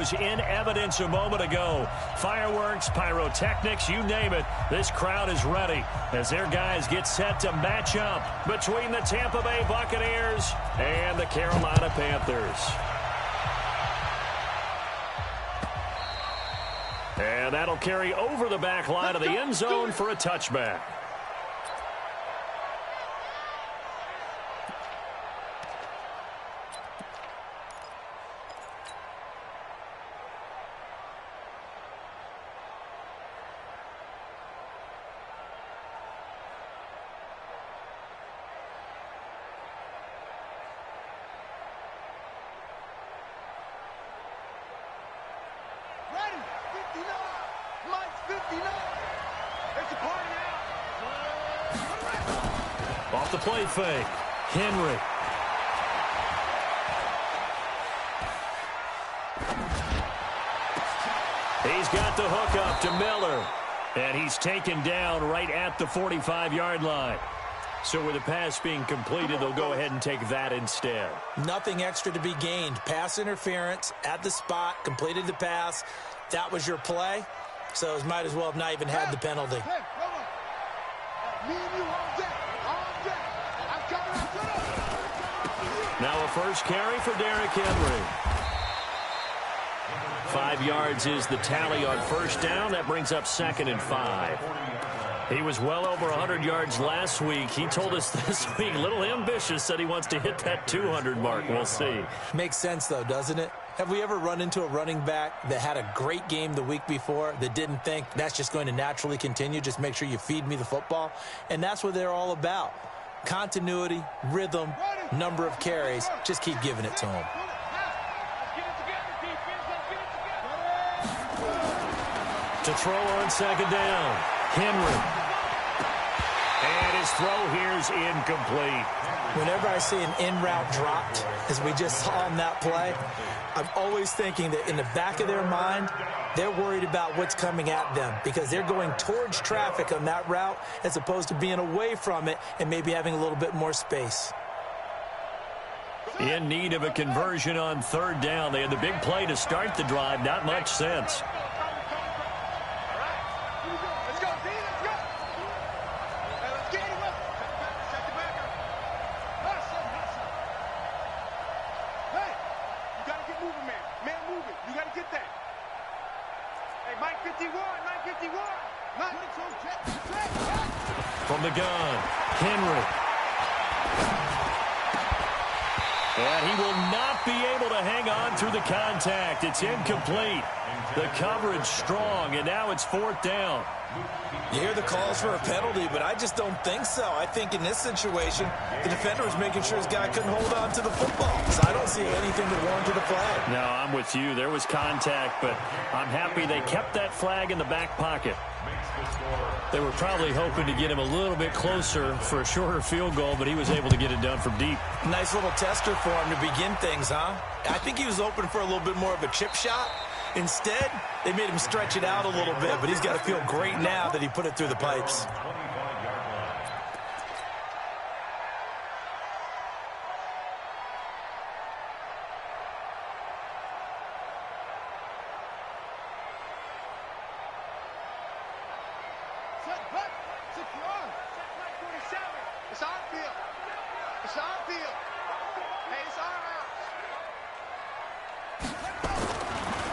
In evidence a moment ago. Fireworks, pyrotechnics, you name it. This crowd is ready as their guys get set to match up between the Tampa Bay Buccaneers and the Carolina Panthers. And that'll carry over the back line of the end zone for a touchback. Off the play fake. Henry. He's got the hook up to Miller. And he's taken down right at the 45-yard line. So with the pass being completed, they'll go ahead and take that instead. Nothing extra to be gained. Pass interference at the spot, completed the pass. That was your play. So it might as well have not even had the penalty. Now a first carry for Derrick Henry. 5 yards is the tally on first down. That brings up 2nd and 5. He was well over 100 yards last week. He told us this week, a little ambitious, said he wants to hit that 200 mark. We'll see. Makes sense, though, doesn't it? Have we ever run into a running back that had a great game the week before that didn't think that's just going to naturally continue? Just make sure you feed me the football. And that's what they're all about. Continuity, rhythm, number of carries. Just keep giving it to them. To throw on 2nd down, Henry. And his throw here is incomplete. Whenever I see an in-route dropped, as we just saw on that play, I'm always thinking that in the back of their mind, they're worried about what's coming at them because they're going towards traffic on that route as opposed to being away from it and maybe having a little bit more space. In need of a conversion on 3rd down. They had the big play to start the drive. Not much sense. From the gun, Henry. And he will not be able to hang on through the contact. It's incomplete. The coverage strong, and now it's 4th down. You hear the calls for a penalty, but I just don't think so. I think in this situation, the defender was making sure his guy couldn't hold on to the football. So I don't see anything that warranted a flag. No, I'm with you. There was contact, but I'm happy they kept that flag in the back pocket. They were probably hoping to get him a little bit closer for a shorter field goal, but he was able to get it done from deep. Nice little tester for him to begin things, huh? I think he was hoping for a little bit more of a chip shot. Instead, they made him stretch it out a little bit, but he's got to feel great now that he put it through the pipes.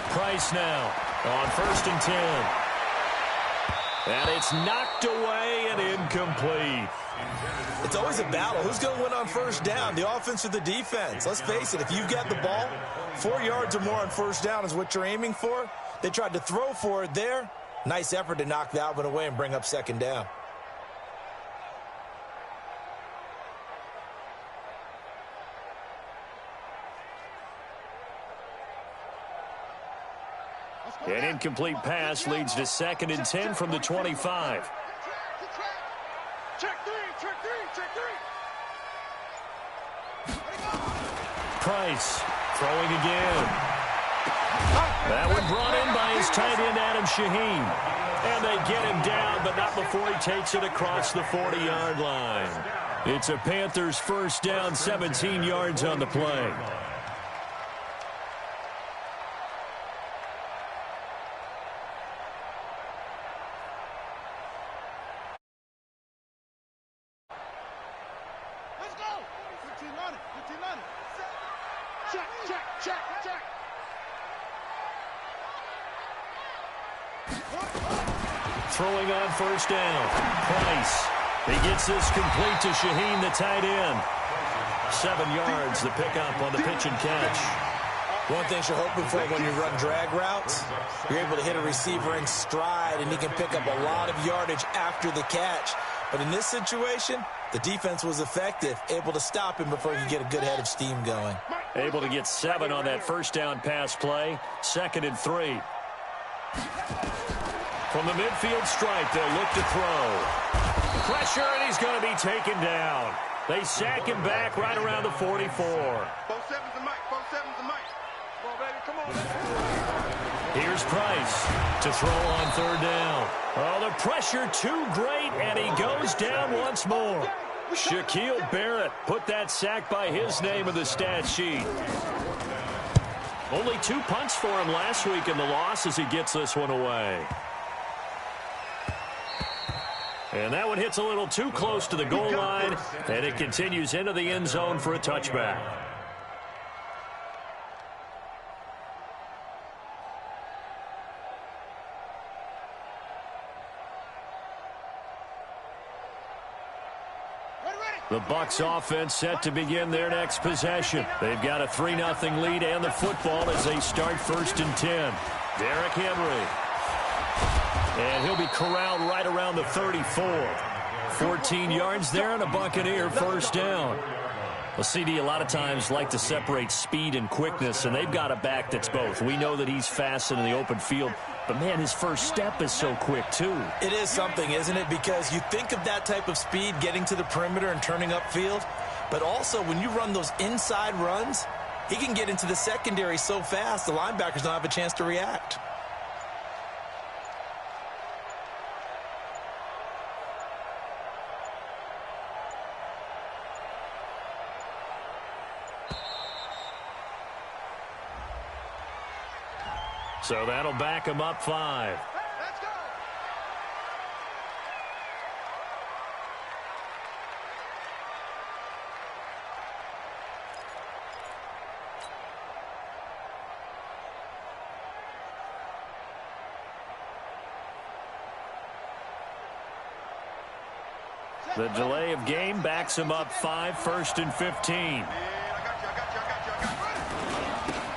Price now on 1st and 10. And it's knocked away and incomplete. It's always a battle. Who's going to win on 1st down, the offense or the defense? Let's face it, if you've got the ball, 4 yards or more on 1st down is what you're aiming for. They tried to throw for it there. Nice effort to knock that one away and bring up 2nd down. An incomplete pass leads to 2nd and 10 from the 25. Price throwing again. That one brought in by his tight end, Adam Shaheen. And they get him down, but not before he takes it across the 40-yard line. It's a Panthers 1st down, 17 yards on the play. Throwing on first down. Price. He gets this complete to Shaheen, the tight end. 7 yards, the pickup on the pitch and catch. One thing you're hoping for when you run drag routes, you're able to hit a receiver in stride, and he can pick up a lot of yardage after the catch. But in this situation, the defense was effective, able to stop him before he could get a good head of steam going. Able to get 7 on that first down pass play. 2nd and 3. From the midfield stripe, they'll look to throw. Pressure, and he's going to be taken down. They sack him back right around the 44. 4-7's the mic. 4-7's the mic. Come on, baby. Come on, baby. Here's Price to throw on 3rd down. Oh, the pressure too great, and he goes down once more. Shaquille Barrett put that sack by his name in the stat sheet. Only 2 punts for him last week in the loss as he gets this one away. And that one hits a little too close to the goal line, and it continues into the end zone for a touchback. The Bucs offense set to begin their next possession. They've got a 3-0 lead and the football as they start 1st and 10. Derrick Henry. And he'll be corralled right around the 34. 14 yards there and a Buccaneer first down. Well, CD, a lot of times like to separate speed and quickness, and they've got a back that's both. We know that he's fast in the open field, but, man, his first step is so quick, too. It is something, isn't it? Because you think of that type of speed getting to the perimeter and turning upfield, but also when you run those inside runs, he can get into the secondary so fast the linebackers don't have a chance to react. So that'll back him up 5. Let's go. The delay of game backs him up 5, 1st and 15.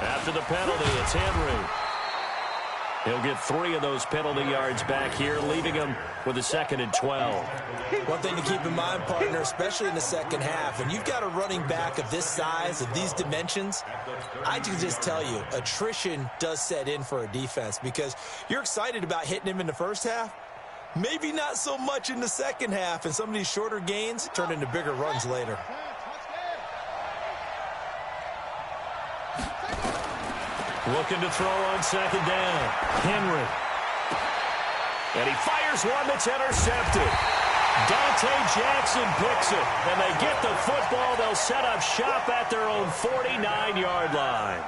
After the penalty, it's Henry. He'll get 3 of those penalty yards back here, leaving him with a 2nd and 12. One thing to keep in mind, partner, especially in the second half, and you've got a running back of this size, of these dimensions, I can just tell you, attrition does set in for a defense because you're excited about hitting him in the first half, maybe not so much in the second half, and some of these shorter gains turn into bigger runs later. Looking to throw on 2nd down. Henry. And he fires one that's intercepted. Dante Jackson picks it. And they get the football. They'll set up shop at their own 49-yard line.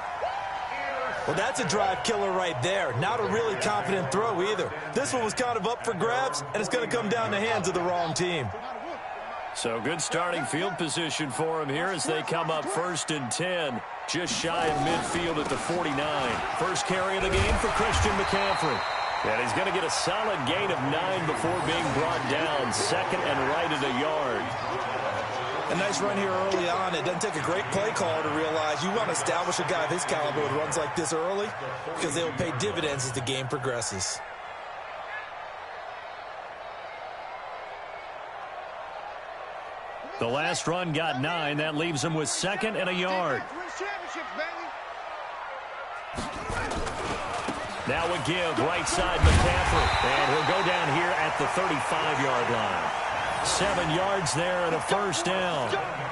Well, that's a drive killer right there. Not a really confident throw either. This one was kind of up for grabs, and it's going to come down the hands of the wrong team. So good starting field position for him here as they come up 1st and 10. Just shy of midfield at the 49. First carry of the game for Christian McCaffrey. And he's going to get a solid gain of 9 before being brought down. 2nd and right at a yard. A nice run here early on. It doesn't take a great play caller to realize you want to establish a guy of his caliber with runs like this early because they will pay dividends as the game progresses. The last run got 9. That leaves him with 2nd and a yard. Now a give, right side McCaffrey. And he'll go down here at the 35-yard line. 7 yards there and a first down.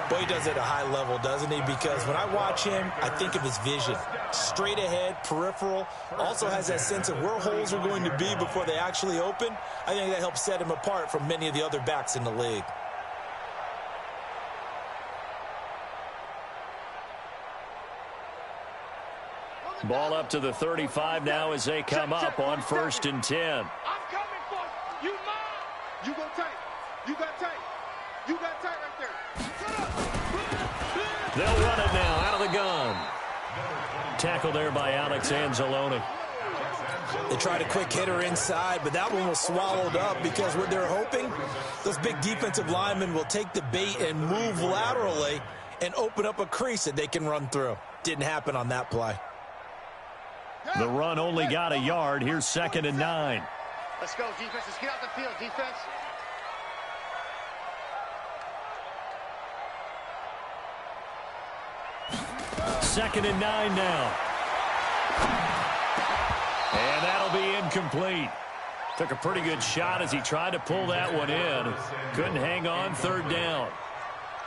Boy, he does it at a high level, doesn't he? Because when I watch him, I think of his vision. Straight ahead, peripheral. Also has that sense of where holes are going to be before they actually open. I think that helps set him apart from many of the other backs in the league. Ball up to the 35 now as they come up on 1st and 10. I'm coming for you. You mine. You go tight. You got tight. You got tight right there. They'll run it now out of the gun. tackle there by Alex Anzalone. They tried a quick hitter inside, but that one was swallowed up because what they're hoping, those big defensive linemen will take the bait and move laterally and open up a crease that they can run through. Didn't happen on that play. The run only got a yard. Here's 2nd and 9. Let's go, defense. Let's get out the field, defense. Second and 9 now. And that'll be incomplete. Took a pretty good shot as he tried to pull that one in. Couldn't hang on. 3rd down.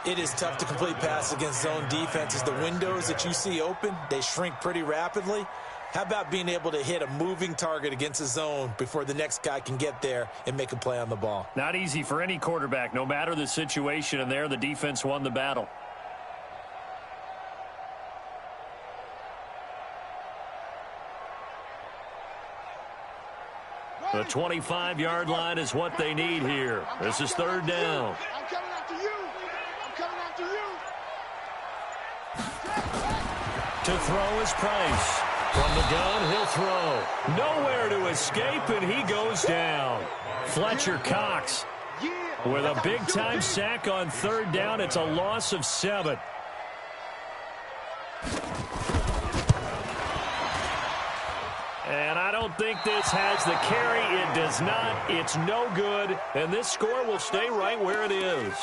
It is tough to complete passes against zone defenses. The windows that you see open, they shrink pretty rapidly. How about being able to hit a moving target against a zone before the next guy can get there and make a play on the ball? Not easy for any quarterback, no matter the situation, and there the defense won the battle. The 25-yard line is what they need here. This is 3rd down. I'm coming after you. I'm coming after you. To throw is Price. From the gun, he'll throw. Nowhere to escape, and he goes down. Fletcher Cox with a big-time sack on 3rd down. It's a loss of 7. And I don't think this has the carry. It does not. It's no good. And this score will stay right where it is.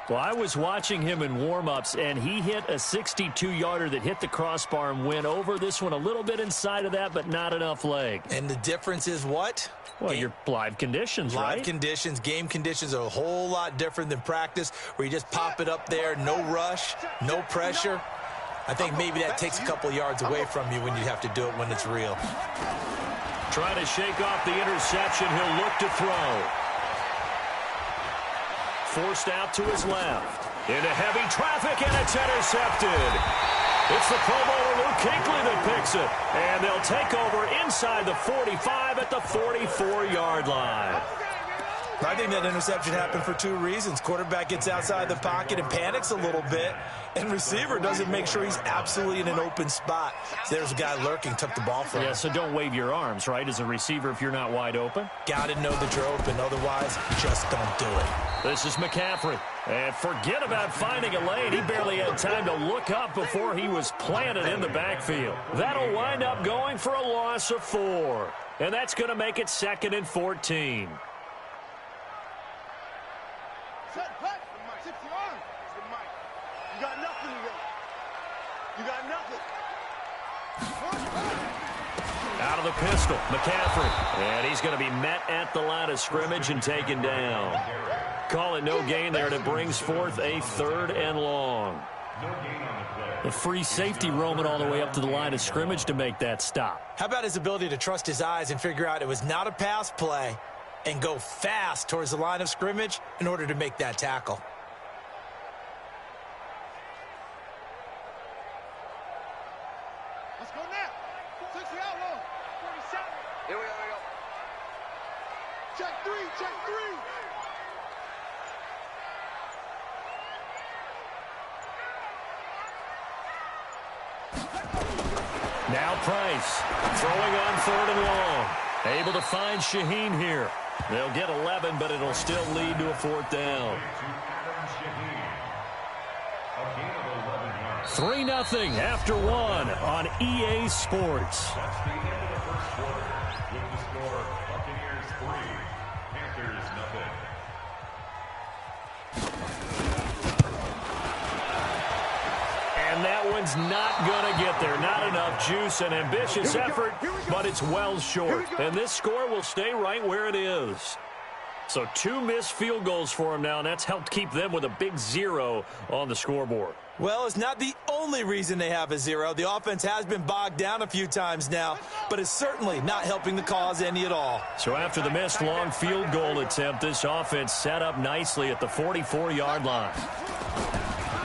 Well, I was watching him in warm-ups, and he hit a 62-yarder that hit the crossbar and went over. This one a little bit inside of that, but not enough leg. And the difference is what? Well, your live conditions, right? Live conditions, game conditions are a whole lot different than practice, where you just pop it up there, no rush, no pressure. I think maybe that takes a couple yards away from you when you have to do it when it's real. Trying to shake off the interception. He'll look to throw. Forced out to his left. Into heavy traffic, and it's intercepted. It's the Pro Bowler Luke Kuechly that picks it. And they'll take over inside the 45 at the 44-yard line. I think that interception happened for 2 reasons. Quarterback gets outside the pocket and panics a little bit, and receiver doesn't make sure he's absolutely in an open spot. So there's a guy lurking, took the ball from him. Yeah, so don't wave your arms, right, as a receiver if you're not wide open. Got to know that you're open. Otherwise, just don't do it. This is McCaffrey. And forget about finding a lane. He barely had time to look up before he was planted in the backfield. That'll wind up going for a loss of 4. And that's going to make it 2nd and 14. You got nothing today. You got nothing. Out of the pistol, McCaffrey. And he's going to be met at the line of scrimmage and taken down. Call it no gain there, and it brings forth a 3rd and long. The free safety roaming all the way up to the line of scrimmage to make that stop. How about his ability to trust his eyes and figure out it was not a pass play and go fast towards the line of scrimmage in order to make that tackle? Let's go now. 60 outlaw. 47. Here we go. Check 3. Check 3. Now Price throwing on 3rd and long. Able to find Shaheen here. They'll get 11, but it'll still lead to a 4th down. 3-0 after 1 on EA Sports. That's the end of the first quarter with the score Buccaneers 3, Panthers 0. And that one's not going to get there. Not enough juice. An ambitious effort, but it's well short. And this score will stay right where it is. So 2 missed field goals for him now, and that's helped keep them with a big 0 on the scoreboard. Well, it's not the only reason they have a 0. The offense has been bogged down a few times now, but it's certainly not helping the cause any at all. So after the missed long field goal attempt, this offense set up nicely at the 44-yard line.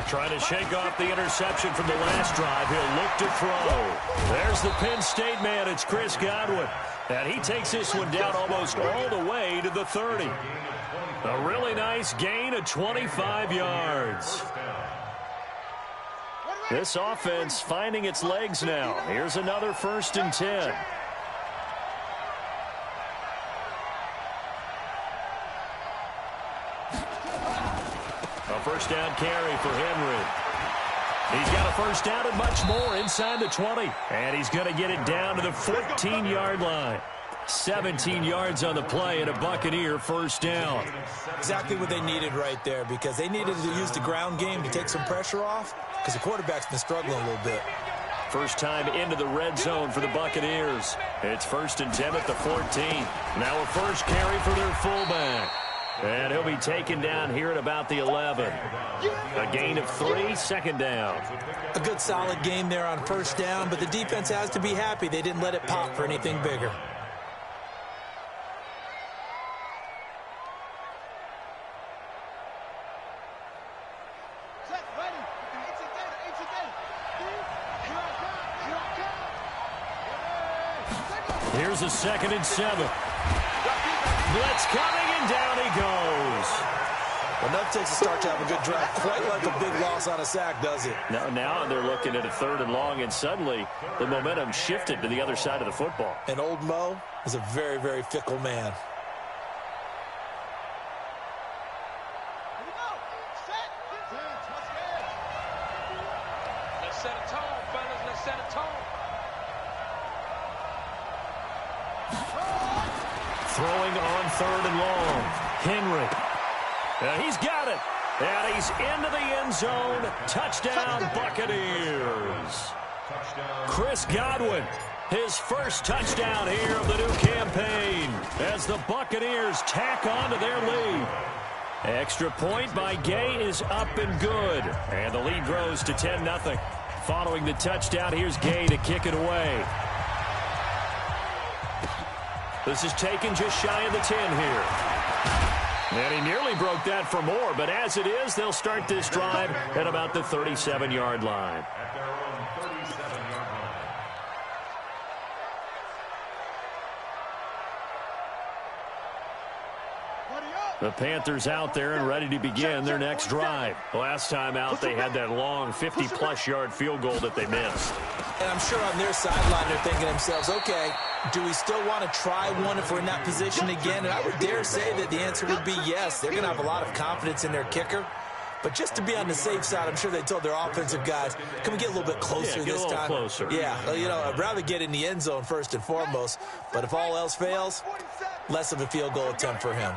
Trying to shake off the interception from the last drive. He'll look to throw. There's the Penn State man. It's Chris Godwin. And he takes this one down almost all the way to the 30. A really nice gain of 25 yards. This offense finding its legs now. Here's another 1st and 10. A first down carry for Henry. He's got a first down and much more inside the 20. And he's going to get it down to the 14-yard line. 17 yards on the play and a Buccaneer first down. Exactly what they needed right there, because they needed to use the ground game to take some pressure off, because the quarterback's been struggling a little bit. First time into the red zone for the Buccaneers. It's 1st and 10 at the 14. Now a first carry for their fullback. And he'll be taken down here at about the 11. A gain of 3, 2nd down. A good solid game there on first down, but the defense has to be happy they didn't let it pop for anything bigger. Here's a 2nd and 7. Blitz coming, and down he goes. Well, enough takes a start to have a good drive. Quite like a big loss on a sack, does it? Now they're looking at a 3rd and long, and suddenly the momentum shifted to the other side of the football. And old Mo is a very, very fickle man. Let's set a tone, fellas. Let's set a tone. Throwing on 3rd and long. Henry. He's got it. And he's into the end zone. Touchdown, Buccaneers. Chris Godwin, his first touchdown here of the new campaign as the Buccaneers tack on to their lead. Extra point by Gay is up and good. And the lead grows to 10-0. Following the touchdown, here's Gay to kick it away. This is taken just shy of the 10 here. And he nearly broke that for more, but as it is, they'll start this drive at about the 37-yard line. At their own 37-yard line. The Panthers out there and ready to begin their next drive. Last time out, they had that long 50-plus yard field goal that they missed. And I'm sure on their sideline they're thinking to themselves, okay, do we still want to try one if we're in that position again? And I would dare say that the answer would be yes. They're going to have a lot of confidence in their kicker. But just to be on the safe side, I'm sure they told their offensive guys, can we get a little bit closer this time? Closer. Yeah, you know, I'd rather get in the end zone first and foremost. But if all else fails, less of a field goal attempt for him.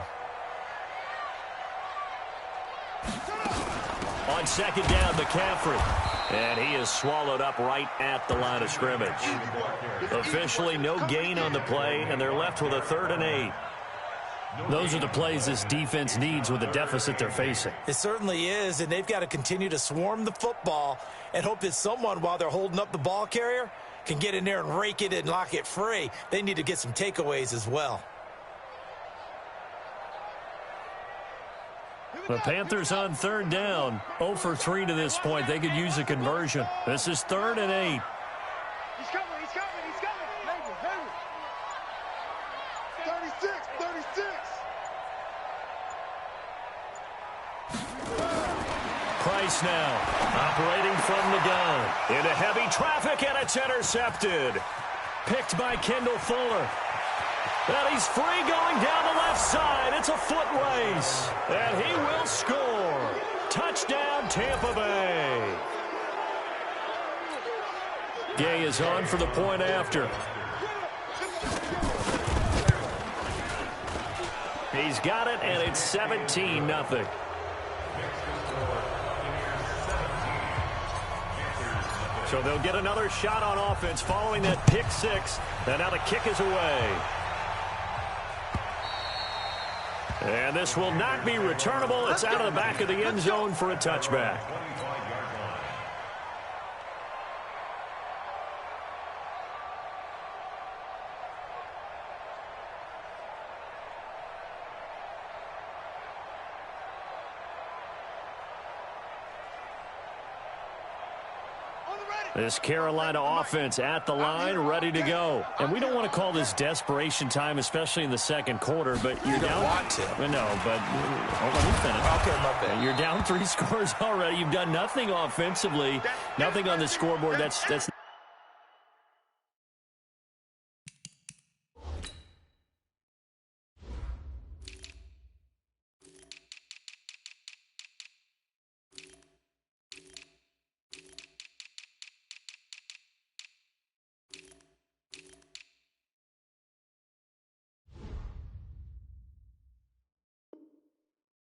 On 2nd down, McCaffrey. And he is swallowed up right at the line of scrimmage. Officially no gain on the play, and they're left with a 3rd and 8. Those are the plays this defense needs with the deficit they're facing. It certainly is, and they've got to continue to swarm the football and hope that someone, while they're holding up the ball carrier, can get in there and rake it and lock it free. They need to get some takeaways as well. The Panthers on 3rd down. 0 for 3 to this point. They could use a conversion. This is 3rd and 8. He's coming, he's coming, he's coming. Henry. 36, 36. Price now, operating from the gun. Into heavy traffic, and it's intercepted. Picked by Kendall Fuller. And he's free going down the left side. It's a foot race. And he will score. Touchdown, Tampa Bay. Gay is on for the point after. He's got it, and it's 17-0. So they'll get another shot on offense following that pick six. And now the kick is away. And this will not be returnable. It's out of the back of the end zone for a touchback. This Carolina offense at the line, ready to go. And we don't want to call this desperation time, especially in the second quarter, but you're down. Want to. No, but let me finish. Okay, my bad. You're down 3 scores already. You've done nothing offensively, nothing on the scoreboard. That's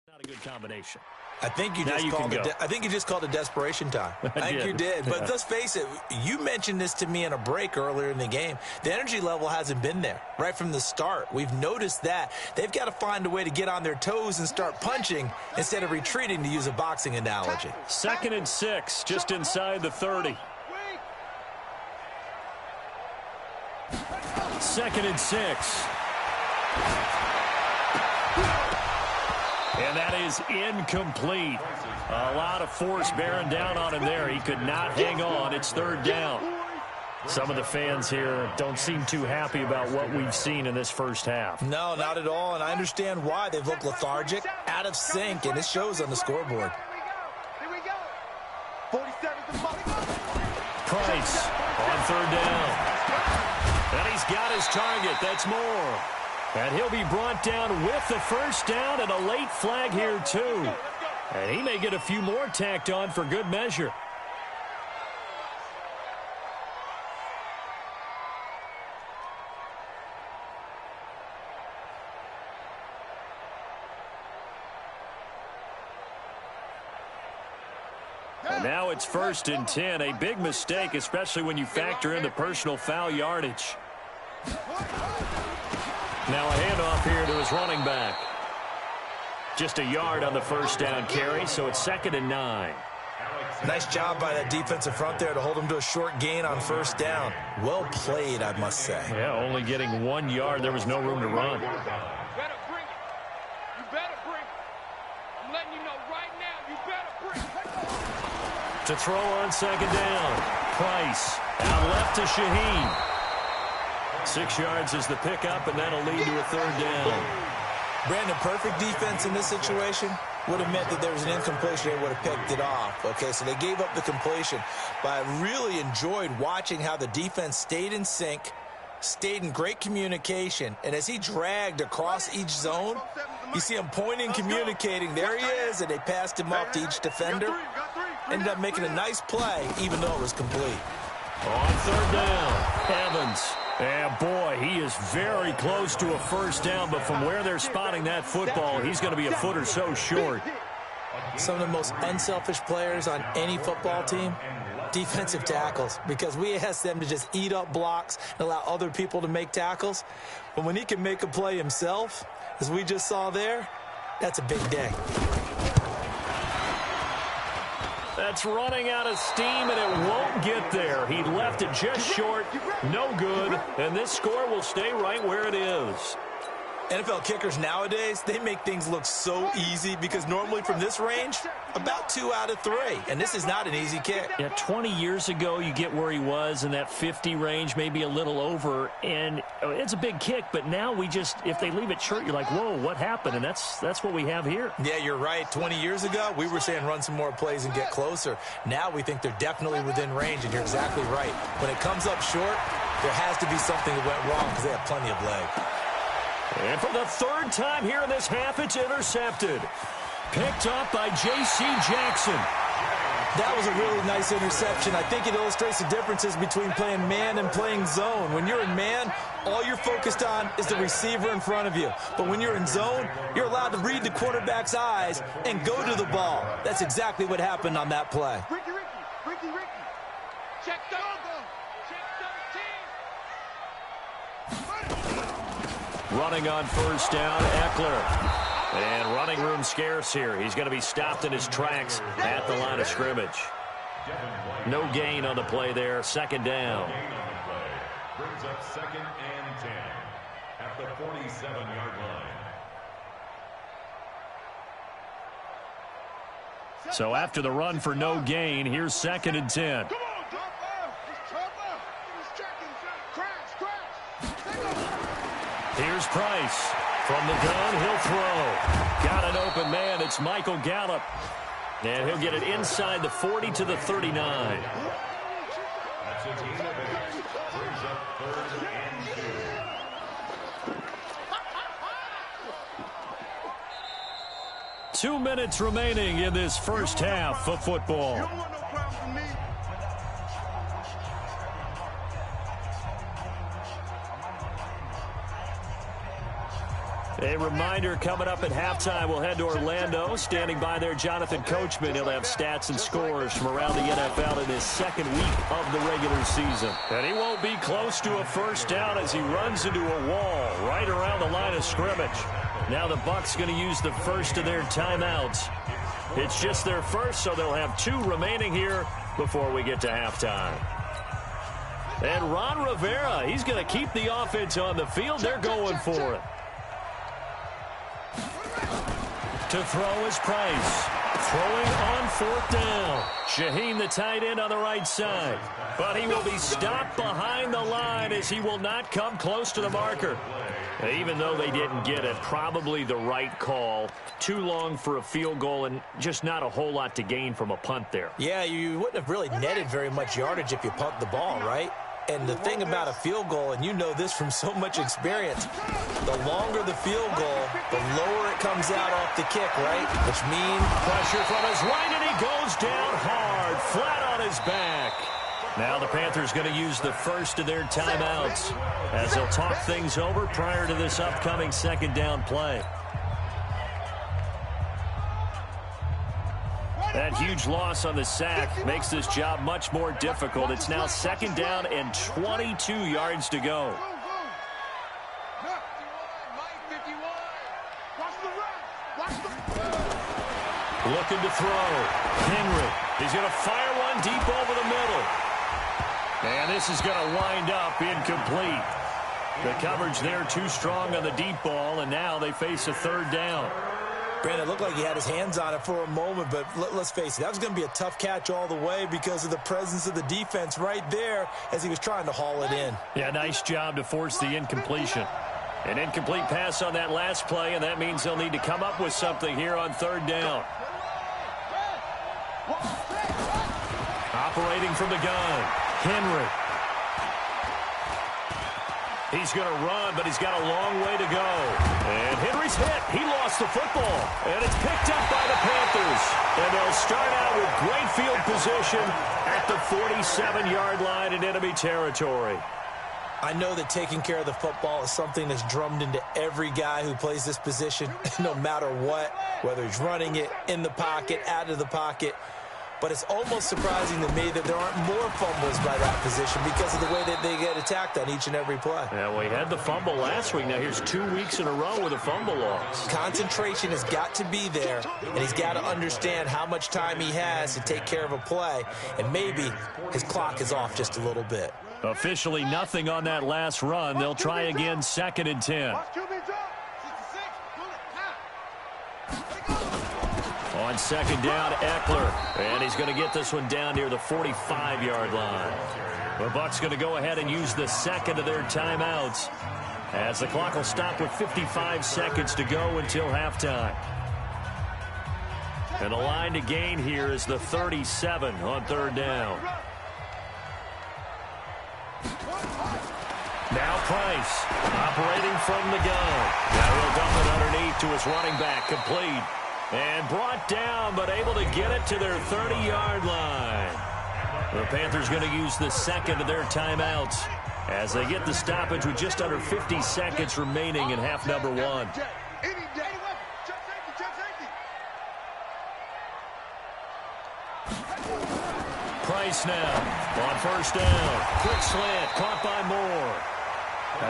not a good combination. I think you just called it desperation time. I think you did. But let's face it, you mentioned this to me in a break earlier in the game. The energy level hasn't been there right from the start. We've noticed that. They've got to find a way to get on their toes and start punching instead of retreating, to use a boxing analogy. 2nd and 6, just inside the 30. 2nd and 6. And that is incomplete. A lot of force bearing down on him there. He could not hang on. It's 3rd down. Some of the fans here don't seem too happy about what we've seen in this first half. No, not at all, and I understand why. They've looked lethargic, out of sync, and it shows on the scoreboard. Here we go. 47's the ball. Price on 3rd down. And he's got his target. That's more. And he'll be brought down with the first down and a late flag here, too. And he may get a few more tacked on for good measure. And now it's 1st and 10. A big mistake, especially when you factor in the personal foul yardage. Now a handoff here to his running back. Just a yard on the first down carry, so it's 2nd and 9. Nice job by that defensive front there to hold him to a short gain on first down. Well played, I must say. Yeah, only getting 1 yard. There was no room to run. You better bring it. You better bring it. I'm letting you know right now, you better bring it. To throw on 2nd down. Price out left to Shaheen. 6 yards is the pickup, and that'll lead to a 3rd down. Brandon, perfect defense in this situation would have meant that there was an incompletion. They would have picked it off. Okay, so they gave up the completion. But I really enjoyed watching how the defense stayed in sync, stayed in great communication, and as he dragged across each zone, you see him pointing, communicating. There he is, and they passed him off to each defender. Ended up making a nice play, even though it was complete. On 3rd down, Evans. And boy, he is very close to a first down, but from where they're spotting that football, he's going to be a foot or so short. Some of the most unselfish players on any football team, defensive tackles, because we ask them to just eat up blocks and allow other people to make tackles. But when he can make a play himself, as we just saw there, that's a big day. That's running out of steam, and it won't get there. He left it just short, no good, and this score will stay right where it is. NFL kickers nowadays, they make things look so easy because normally from this range, about 2 out of 3. And this is not an easy kick. Yeah, 20 years ago, you get where he was in that 50 range, maybe a little over, and it's a big kick. But now we just, if they leave it short, you're like, whoa, what happened? And that's what we have here. Yeah, you're right. 20 years ago, we were saying run some more plays and get closer. Now we think they're definitely within range, and you're exactly right. When it comes up short, there has to be something that went wrong because they have plenty of leg. And for the 3rd time here in this half, it's intercepted. Picked up by J.C. Jackson. That was a really nice interception. I think it illustrates the differences between playing man and playing zone. When you're in man, all you're focused on is the receiver in front of you. But when you're in zone, you're allowed to read the quarterback's eyes and go to the ball. That's exactly what happened on that play. Ricky. Check the Running on first down, Eckler. And running room scarce here. He's going to be stopped in his tracks at the line of scrimmage. No gain on the play there. 2nd down. Brings up 2nd and 10 at the 47-yard line. So after the run for no gain, here's 2nd and 10. Here's Price. From the gun, he'll throw. Got an open man. It's Michael Gallup. And he'll get it inside the 40 to the 39. That's a gain of 8. Brings up 3rd and 2. 2 minutes remaining in this first half of football. A reminder, coming up at halftime, we'll head to Orlando. Standing by there, Jonathan Coachman. He'll have stats and scores from around the NFL in his second week of the regular season. And he won't be close to a first down as he runs into a wall right around the line of scrimmage. Now the Bucs going to use the first of their timeouts. It's just their first, so they'll have 2 remaining here before we get to halftime. And Ron Rivera, he's going to keep the offense on the field. They're going for it. To throw is Price. Throwing on 4th down. Shaheen, the tight end, on the right side. But he will be stopped behind the line as he will not come close to the marker. Even though they didn't get it, probably the right call. Too long for a field goal and just not a whole lot to gain from a punt there. Yeah, you wouldn't have really netted very much yardage if you pumped the ball, right? And the thing about a field goal, and you know this from so much experience, the longer the field goal, the lower it comes out off the kick, right? Which means pressure from his right, and he goes down hard, flat on his back. Now the Panthers going to use the first of their timeouts as they'll talk things over prior to this upcoming second down play. That huge loss on the sack makes this job much more difficult. It's now second down and 22 yards to go. Looking to throw. Henry. He's going to fire one deep over the middle. And this is going to wind up incomplete. The coverage there too strong on the deep ball, and now they face a 3rd down. Brandon, it looked like he had his hands on it for a moment, but let's face it, that was going to be a tough catch all the way because of the presence of the defense right there as he was trying to haul it in. Yeah, nice job to force the incompletion. An incomplete pass on that last play, and that means they'll need to come up with something here on 3rd down. Operating from the gun, Henry. He's going to run, but he's got a long way to go. And Henry's hit. He lost the football. And it's picked up by the Panthers. And they'll start out with great field position at the 47-yard line in enemy territory. I know that taking care of the football is something that's drummed into every guy who plays this position, no matter what, whether he's running it, in the pocket, out of the pocket. But it's almost surprising to me that there aren't more fumbles by that position because of the way that they get attacked on each and every play. Yeah, we had the fumble last week. Now here's 2 weeks in a row with a fumble loss. Concentration has got to be there, and he's got to understand how much time he has to take care of a play, and maybe his clock is off just a little bit. Officially nothing on that last run. They'll try again, 2nd and 10. On 2nd down, Eckler. And he's going to get this one down near the 45-yard line. The Bucs going to go ahead and use the second of their timeouts as the clock will stop with 55 seconds to go until halftime. And the line to gain here is the 37 on 3rd down. Now Price operating from the gun. Now he'll dump it underneath to his running back, complete. And brought down, but able to get it to their 30-yard line. The Panthers going to use the second of their timeouts as they get the stoppage with just under 50 seconds remaining in half number 1. Price now on 1st down. Quick slant, caught by Moore.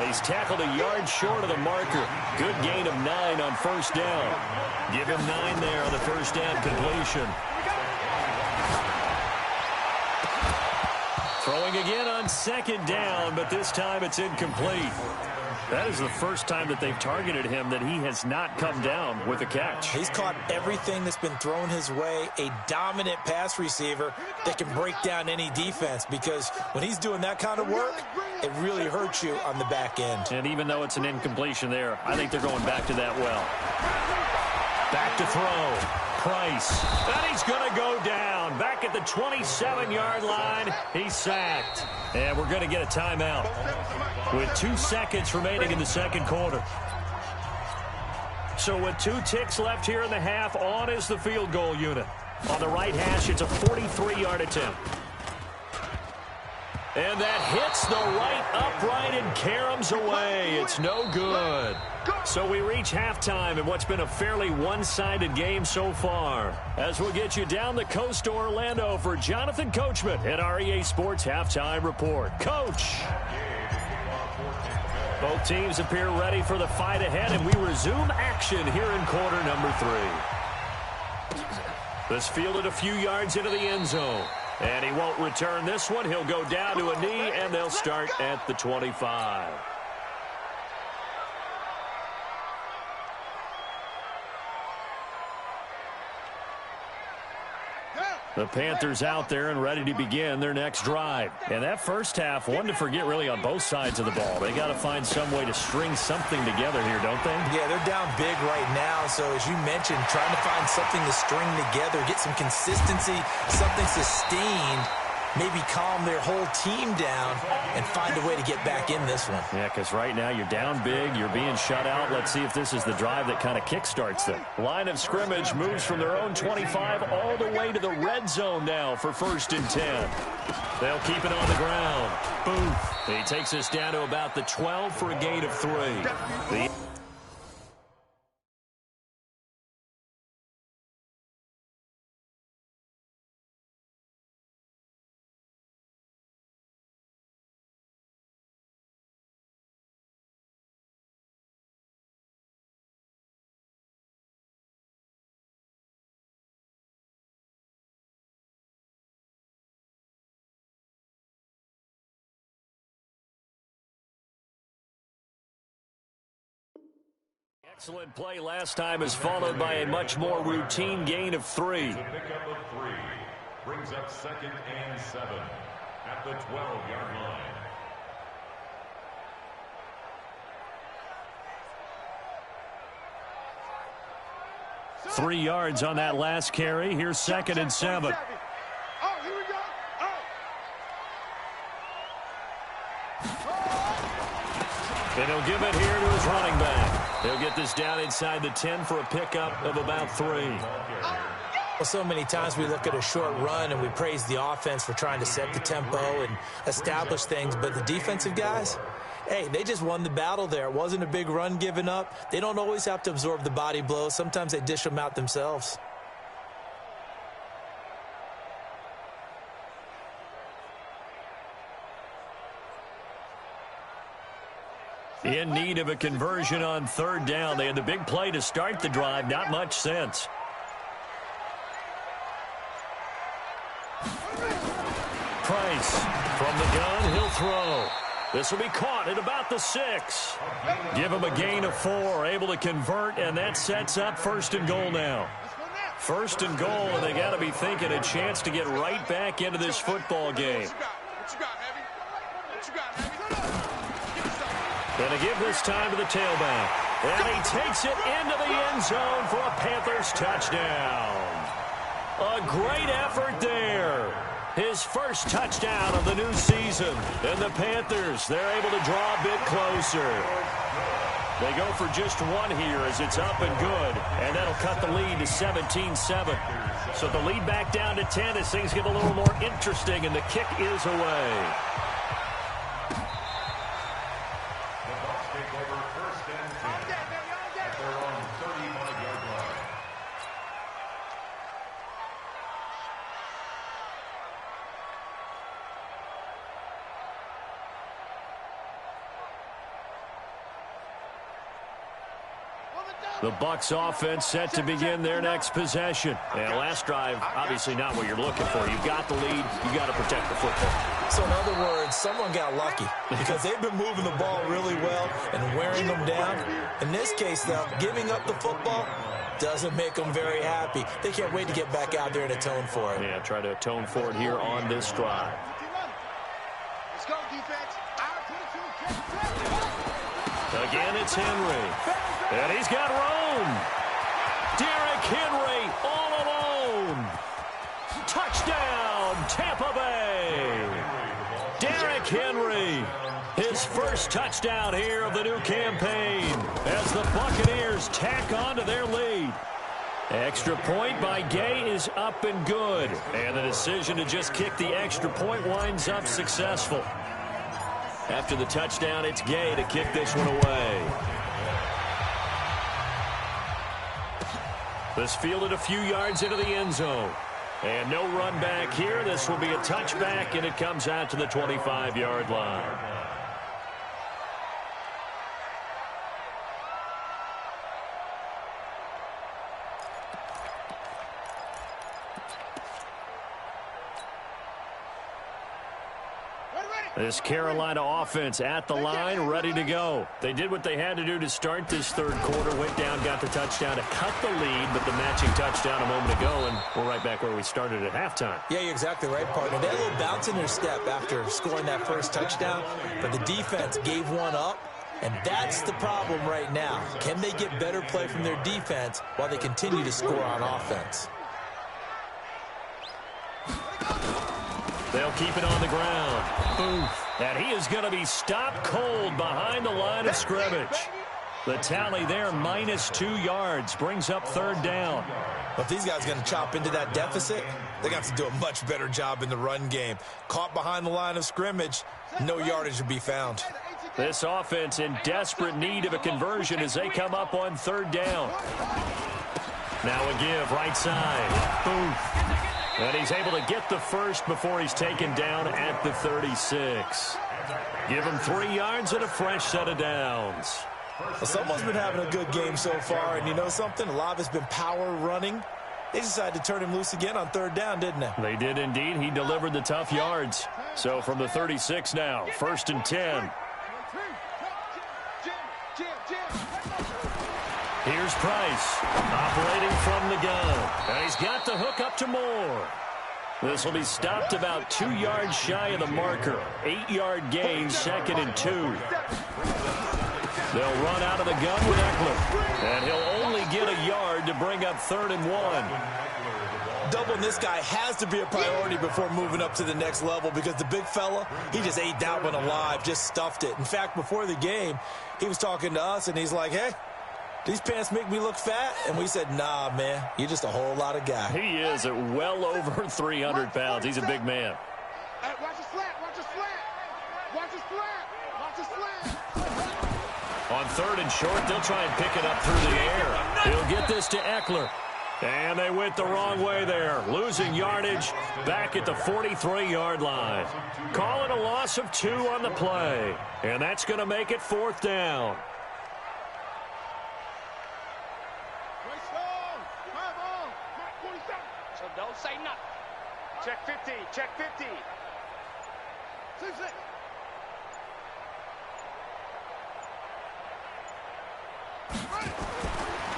He's tackled a yard short of the marker. Good gain of 9 on 1st down. Give him 9 there on the 1st down completion. Throwing again on 2nd down, but this time it's incomplete. That is the first time that they've targeted him that he has not come down with a catch. He's caught everything that's been thrown his way, a dominant pass receiver that can break down any defense, because when he's doing that kind of work, it really hurts you on the back end. And even though it's an incompletion there, I think they're going back to that well. Back to throw. Price. And he's going to go down. Back at the 27-yard line. He's sacked. And we're going to get a timeout with 2 seconds remaining in the second quarter. So with 2 ticks left here in the half, on is the field goal unit. On the right hash, it's a 43-yard attempt. And that hits the right upright and caroms away. It's no good. So we reach halftime in what's been a fairly one-sided game so far. As we'll get you down the coast to Orlando for Jonathan Coachman at our EA Sports Halftime Report. Coach! Both teams appear ready for the fight ahead, and we resume action here in quarter number 3. This fielded a few yards into the end zone. And he won't return this one. He'll go down to a knee, and they'll start at the 25. The Panthers out there and ready to begin their next drive. And that first half, one to forget really on both sides of the ball. They got to find some way to string something together here, don't they? Yeah, they're down big right now. So as you mentioned, trying to find something to string together, get some consistency, something sustained, maybe calm their whole team down and find a way to get back in this one. Yeah, because right now you're down big, you're being shut out. Let's see if this is the drive that kind of kickstarts them. Line of scrimmage moves from their own 25 all the way to the red zone now for 1st and 10. They'll keep it on the ground. Booth. He takes us down to about the 12 for a gain of 3. Excellent play last time is followed by a much more routine gain of 3. The pickup of 3 brings up 2nd and 7 at the 12-yard line. Three yards on that last carry. Here's 2nd and 7. Oh, here we go. And he'll give it here to his running back. He'll get this down inside the 10 for a pickup of about 3. Well, so many times we look at a short run and we praise the offense for trying to set the tempo and establish things, but the defensive guys, hey, they just won the battle there. It wasn't a big run given up. They don't always have to absorb the body blows. Sometimes they dish them out themselves. In need of a conversion on 3rd down. They had the big play to start the drive. Not much sense. Price from the gun. He'll throw. This will be caught at about the 6. Give him a gain of 4. Able to convert, and that sets up 1st and goal now. 1st and goal, and they got to be thinking a chance to get right back into this football game. What you got, Heavy? What you got, Heavy? Going to give this time to the tailback. And he takes it into the end zone for a Panthers touchdown. A great effort there. His first touchdown of the new season. And the Panthers, they're able to draw a bit closer. They go for just 1 here as it's up and good. And that'll cut the lead to 17-7. So the lead back down to 10 as things get a little more interesting, and the kick is away. On the The Bucs offense set to begin their next possession. And last drive, obviously not what you're looking for. You've got the lead. You've got to protect the football. So in other words, someone got lucky because they've been moving the ball really well and wearing them down. In this case, though, giving up the football doesn't make them very happy. They can't wait to get back out there and atone for it. Yeah, try to atone for it here on this drive. Let's go, defense. Again, it's Henry. And he's got Rome. Derrick Henry all alone. Touchdown, Tampa Bay. Derrick Henry, his first touchdown here of the new campaign as the Buccaneers tack on to their lead. Extra point by Gay is up and good. And the decision to just kick the extra point winds up successful. After the touchdown, it's Gay to kick this one away. This fielded a few yards into the end zone. And no run back here. This will be a touchback, and it comes out to the 25-yard line. This Carolina offense at the line, ready to go. They did what they had to do to start this third quarter, went down, got the touchdown to cut the lead, but the matching touchdown a moment ago, and we're right back where we started at halftime. Yeah, you're exactly right, partner. They had a little bounce in their step after scoring that first touchdown, but the defense gave one up, and that's the problem right now. Can they get better play from their defense while they continue to score on offense? They'll keep it on the ground. Booth. And he is going to be stopped cold behind the line of scrimmage. The tally there, -2 yards, brings up third down. But if these guys are going to chop into that deficit, they're going to have to do a much better job in the run game. Caught behind the line of scrimmage, no yardage to be found. This offense in desperate need of a conversion as they come up on third down. Now a give, right side. Booth. And he's able to get the first before he's taken down at the 36. Give him 3 yards and a fresh set of downs. Well, someone's been having a good game so far, and you know something? A lot of it's been power running. They decided to turn him loose again on third down, didn't they? They did indeed. He delivered the tough yards. So from the 36 now, 1st and 10. Here's Price, operating from the gun. And he's got the hook up to Moore. This will be stopped about 2 yards shy of the marker. 8-yard gain, 2nd and 2. They'll run out of the gun with Eckler. And he'll only get a yard to bring up 3rd and 1. Doubling this guy has to be a priority before moving up to the next level because the big fella, he just ate that one alive, just stuffed it. In fact, before the game, he was talking to us, and he's like, hey, these pants make me look fat? And we said, nah, man, you're just a whole lot of guy. He is at well over 300 pounds. He's a big man. Hey, watch the slant, watch the slant. Watch the slant, watch the slant. On 3rd and short, they'll try and pick it up through the air. He'll get this to Eckler. And they went the wrong way there, losing yardage back at the 43-yard line. Call it a loss of 2 on the play. And that's going to make it 4th down. So don't say nothing. Check 50, check 50.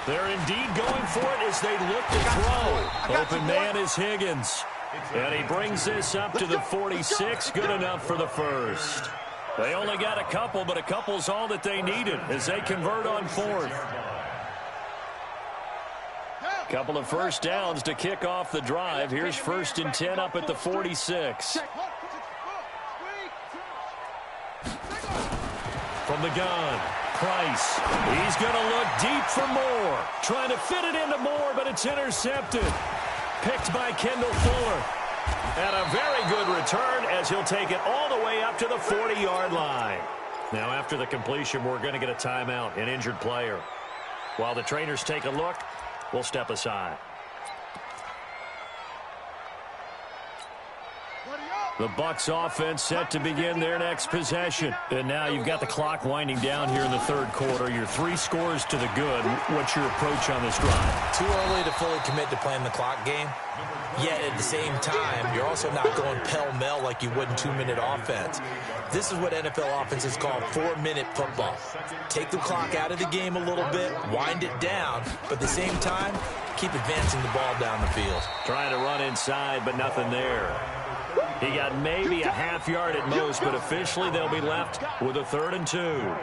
They're indeed going for it as they look to throw. Open man is Higgins. And he brings this up to the 46. Good enough for the first. They only got a couple, but a couple's all that they needed as they convert on 4th. Couple of first downs to kick off the drive. Here's 1st and 10 up at the 46. From the gun, Price. He's going to look deep for Moore. Trying to fit it into Moore, but it's intercepted. Picked by Kendall Fuller. And a very good return as he'll take it all the way up to the 40-yard line. Now, after the completion, we're going to get a timeout, an injured player. While the trainers take a look, we'll step aside. Buddy up. The Bucs offense set to begin their next possession. And now you've got the clock winding down here in the third quarter. You're 3 scores to the good. What's your approach on this drive? Too early to fully commit to playing the clock game. Yet at the same time, you're also not going pell-mell like you would in 2-minute offense. This is what NFL offenses call 4-minute football. Take the clock out of the game a little bit, wind it down, but at the same time, keep advancing the ball down the field. Trying to run inside, but nothing there. He got maybe a half yard at most, but officially they'll be left with a 3rd and 2.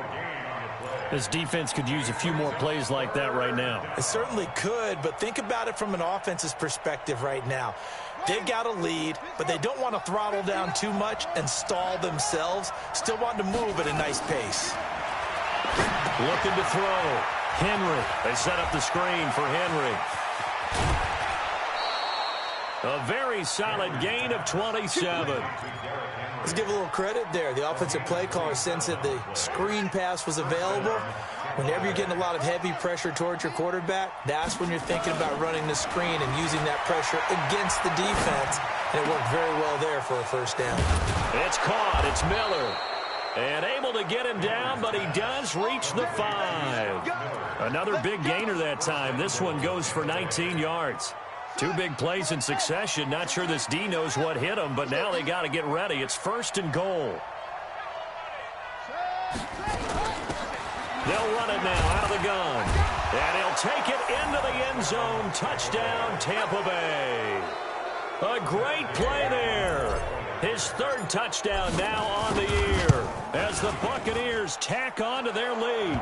This defense could use a few more plays like that right now. It certainly could, but think about it from an offense's perspective right now. They've got a lead, but they don't want to throttle down too much and stall themselves. Still want to move at a nice pace. Looking to throw. Henry. They set up the screen for Henry. A very solid gain of 27. Let's give a little credit there. The offensive play caller sensed that the screen pass was available. Whenever you're getting a lot of heavy pressure towards your quarterback, that's when you're thinking about running the screen and using that pressure against the defense. And it worked very well there for a first down. It's caught. It's Miller. And able to get him down, but he does reach the 5. Another big gainer that time. This one goes for 19 yards. 2 big plays in succession. Not sure this D knows what hit him, but now they got to get ready. It's 1st and goal. They'll run it now out of the gun. And he'll take it into the end zone. Touchdown, Tampa Bay. A great play there. His 3rd touchdown now on the year as the Buccaneers tack on to their lead.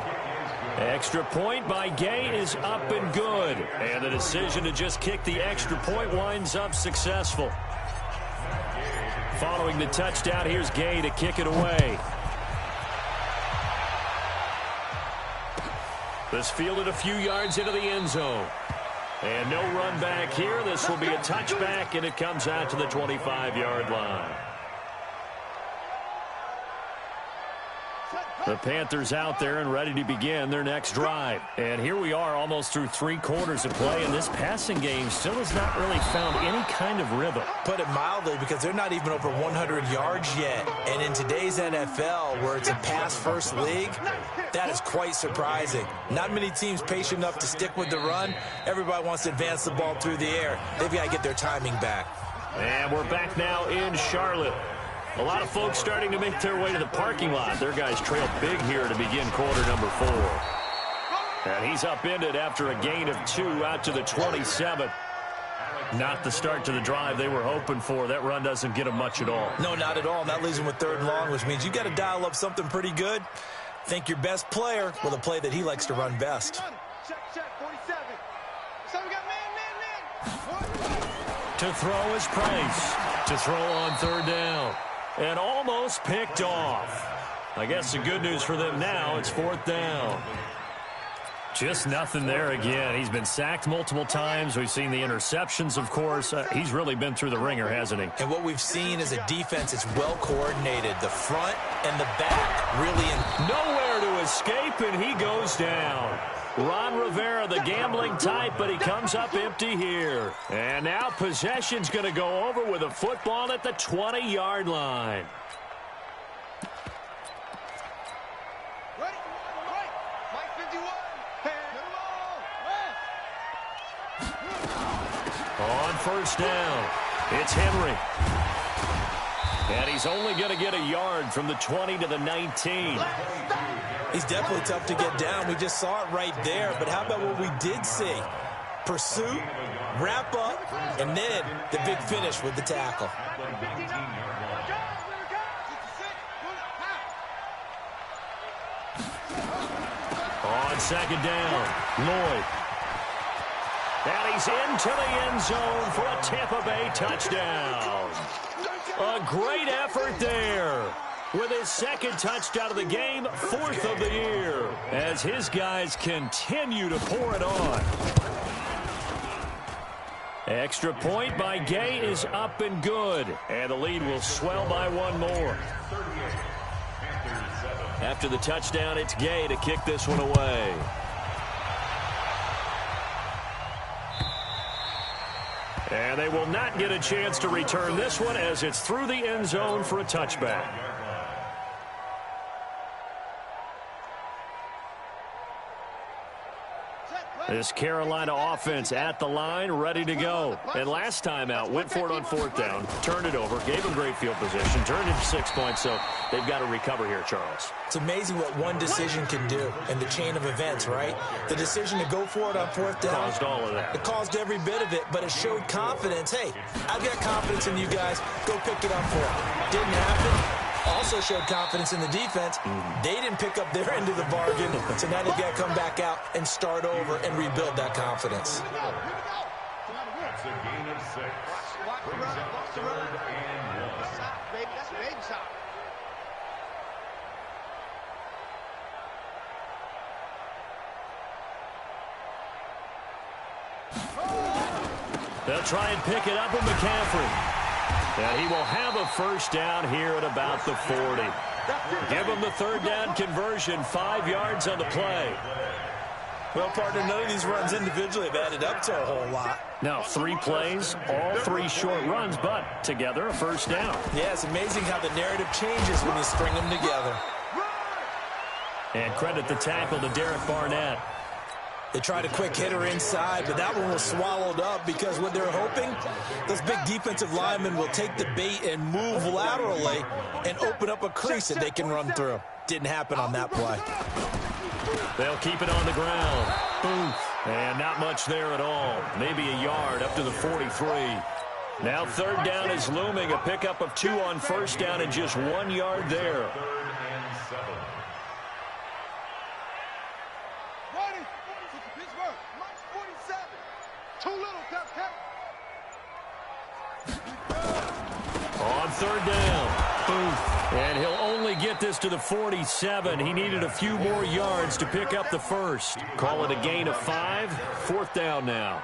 Extra point by Gay is up and good. And the decision to just kick the extra point winds up successful. Following the touchdown, here's Gay to kick it away. This fielded a few yards into the end zone. And no run back here. This will be a touchback, and it comes out to the 25-yard line. The Panthers out there and ready to begin their next drive. And here we are almost through 3 quarters of play, and this passing game still has not really found any kind of rhythm. Put it mildly, because they're not even over 100 yards yet. And in today's NFL, where it's a pass-first league, that is quite surprising. Not many teams patient enough to stick with the run. Everybody wants to advance the ball through the air. They've got to get their timing back. And we're back now in Charlotte. A lot of folks starting to make their way to the parking lot. Their guys trail big here to begin quarter number 4. And he's upended after a gain of 2 out to the 27. Not the start to the drive they were hoping for. That run doesn't get them much at all. No, not at all. And that leaves them with 3rd and long, which means you got to dial up something pretty good. Think your best player with a play that he likes to run best. To throw is Price. To throw on 3rd down. And almost picked off. I guess the good news for them now, it's 4th down. Just nothing there again. He's been sacked multiple times. We've seen the interceptions, of course. He's really been through the ringer, hasn't he? And what we've seen is a defense that's well coordinated. The front and the back really in. Nowhere to escape, and he goes down. Ron Rivera, the gambling type, but he comes up empty here. And now possession's going to go over with a football at the 20-yard line. On 1st down, it's Henry. And he's only going to get a yard from the 20 to the 19. He's definitely tough to get down. We just saw it right there. But how about what we did see? Pursuit, wrap up, and then the big finish with the tackle. On 2nd down, Lloyd. And he's into the end zone for a Tampa Bay touchdown. A great effort there. With his 2nd touchdown of the game, 4th of the year, as his guys continue to pour it on. Extra point by Gay is up and good, and the lead will swell by 1 more. After the touchdown, it's Gay to kick this one away. And they will not get a chance to return this one as it's through the end zone for a touchback. This Carolina offense at the line, ready to go. And last time out, went for it on fourth down, turned it over, gave them great field position, turned it to 6 points, so they've got to recover here, Charles. It's amazing what one decision can do in the chain of events, right? The decision to go for it on fourth down. Caused all of that. It caused every bit of it, but it showed confidence. Hey, I've got confidence in you guys. Go pick it up for it. Didn't happen. Also showed confidence in the defense. They didn't pick up their end of the bargain, so now they've got to come back out and start over and rebuild that confidence. That's a gain of 6. Brings up 3rd and 1. That's baby shot. They'll try and pick it up with McCaffrey. And he will have a first down here at about the 40. Give him the 3rd down conversion, 5 yards on the play. Well, partner, none of these runs individually have added up to a whole lot. Now 3 plays, all 3 short runs, but together a first down. Yeah, it's amazing how the narrative changes when you string them together. And credit the tackle to Derek Barnett. They tried a quick hitter inside, but that one was swallowed up because what they're hoping, those big defensive linemen will take the bait and move laterally and open up a crease that they can run through. Didn't happen on that play. They'll keep it on the ground. Boom. And not much there at all. Maybe a yard up to the 43. Now 3rd down is looming. A pickup of 2 on first down and just 1 yard there. 3rd and 7. Too little, Cupcake. On 3rd down. Boom. And he'll only get this to the 47. He needed a few more yards to pick up the first. Call it a gain of 5. 4th down now.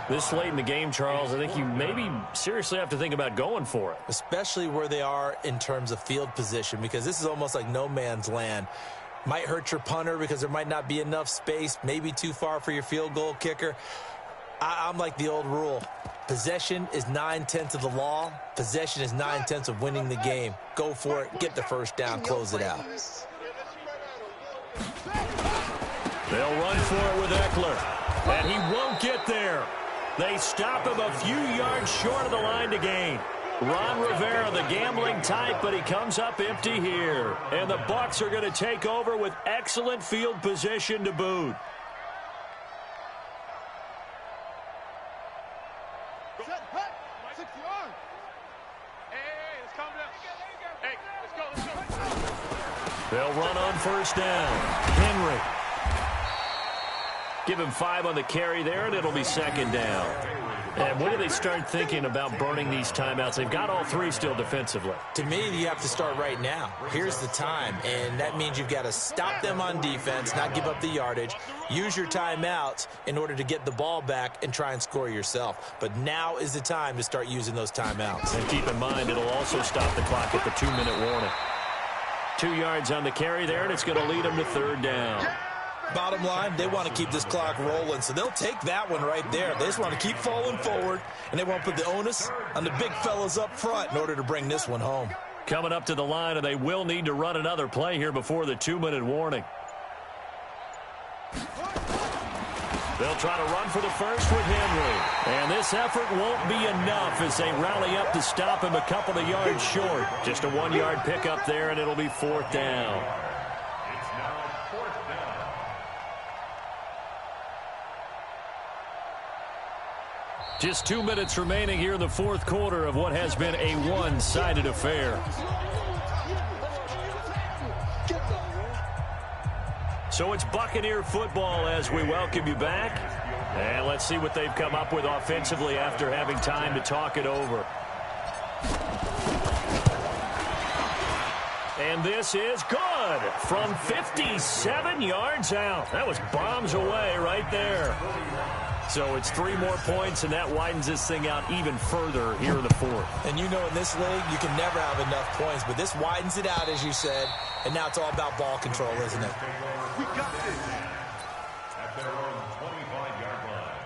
This late in the game, Charles, I think you maybe seriously have to think about going for it. Especially where they are in terms of field position, because this is almost like no man's land. Might hurt your punter because there might not be enough space, maybe too far for your field goal kicker. I'm like the old rule. Possession is 9/10 of the law. Possession is 9/10 of winning the game. Go for it. Get the first down. Close it out. They'll run for it with Eckler. And he won't get there. They stop him a few yards short of the line to gain. Ron Rivera, the gambling type, but he comes up empty here. And the Bucs are going to take over with excellent field position to boot. They'll run on first down. Henry. Give him 5 on the carry there, and it'll be 2nd down. And when do they start thinking about burning these timeouts? They've got all 3 still defensively. To me, you have to start right now. Here's the time, and that means you've got to stop them on defense, not give up the yardage, use your timeouts in order to get the ball back and try and score yourself. But now is the time to start using those timeouts. And keep in mind, it'll also stop the clock at the 2-minute warning. 2 yards on the carry there, and it's going to lead them to 3rd down. Bottom line, they want to keep this clock rolling, so they'll take that one right there. They just want to keep falling forward, and they want to put the onus on the big fellas up front in order to bring this one home. Coming up to the line, and they will need to run another play here before the 2-minute warning. They'll try to run for the first with Henry. And this effort won't be enough as they rally up to stop him a couple of yards short. Just a 1-yard pickup there, and it'll be 4th down. It's now 4th down. Just 2 minutes remaining here in the 4th quarter of what has been a one-sided affair. So it's Buccaneer football as we welcome you back. And let's see what they've come up with offensively after having time to talk it over. And this is good from 57 yards out. That was bombs away right there. So it's 3 more points, and that widens this thing out even further here in the 4th. And you know in this league, you can never have enough points, but this widens it out, as you said, and now it's all about ball control, isn't it? We got this. At their own 25-yard line.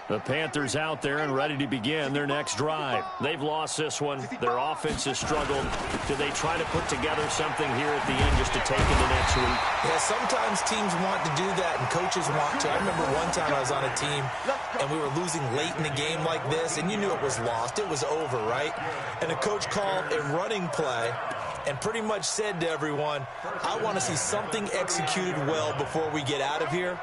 The Panthers out there and ready to begin their next drive. They've lost this one. Their offense has struggled. Do they try to put together something here at the end just to take into next week? Yeah, sometimes teams want to do that and coaches want to. I remember one time I was on a team and we were losing late in the game like this, and you knew it was lost. It was over, right? And the coach called a running play and pretty much said to everyone, I want to see something executed well before we get out of here.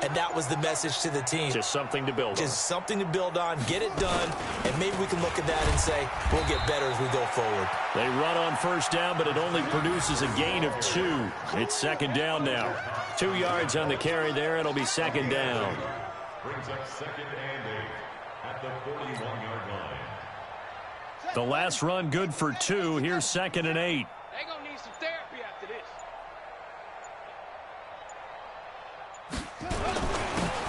And that was the message to the team. Just something to build on. Just something to build on, get it done, and maybe we can look at that and say, we'll get better as we go forward. They run on first down, but it only produces a gain of 2. It's second down now. 2 yards on the carry there. It'll be second down. Brings up second and 8 at the 41-yard line. The last run good for 2. Here's second and 8. They're going to need some therapy after this.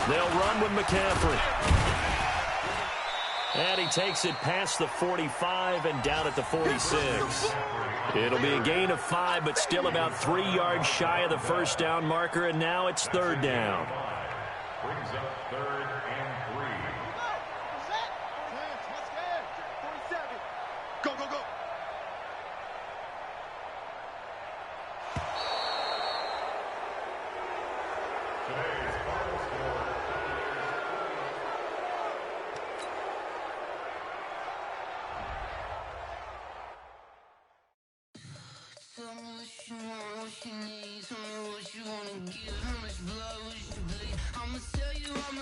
They'll run with McCaffrey. And he takes it past the 45 and down at the 46. It'll be a gain of 5, but still about 3 yards shy of the first down marker, and now it's third down. Brings up third and 3. Go, go, go. Today's final score. Tell me what you want, what you need. Tell me what you wanna give. How much blood, what you bleed. I'ma tell you I'm a